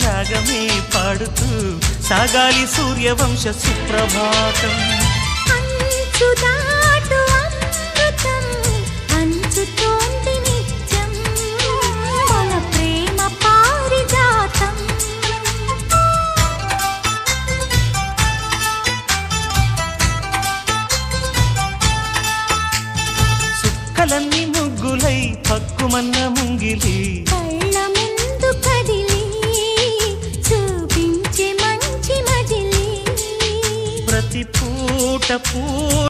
రాగమే పాడుతూ సాగాలి సూర్యవంశ సుప్రభాతం. అంచుదాటు అమృతం అంచుతోంది నిత్యం మన ప్రేమ పారిజాతం. సుక్కలన్నీ ముగ్గులై పక్కుమన్న ముంగిలి కళ్ళ ముందు కదిలి చూపించే మంచి మజిలీ ప్రతి పూట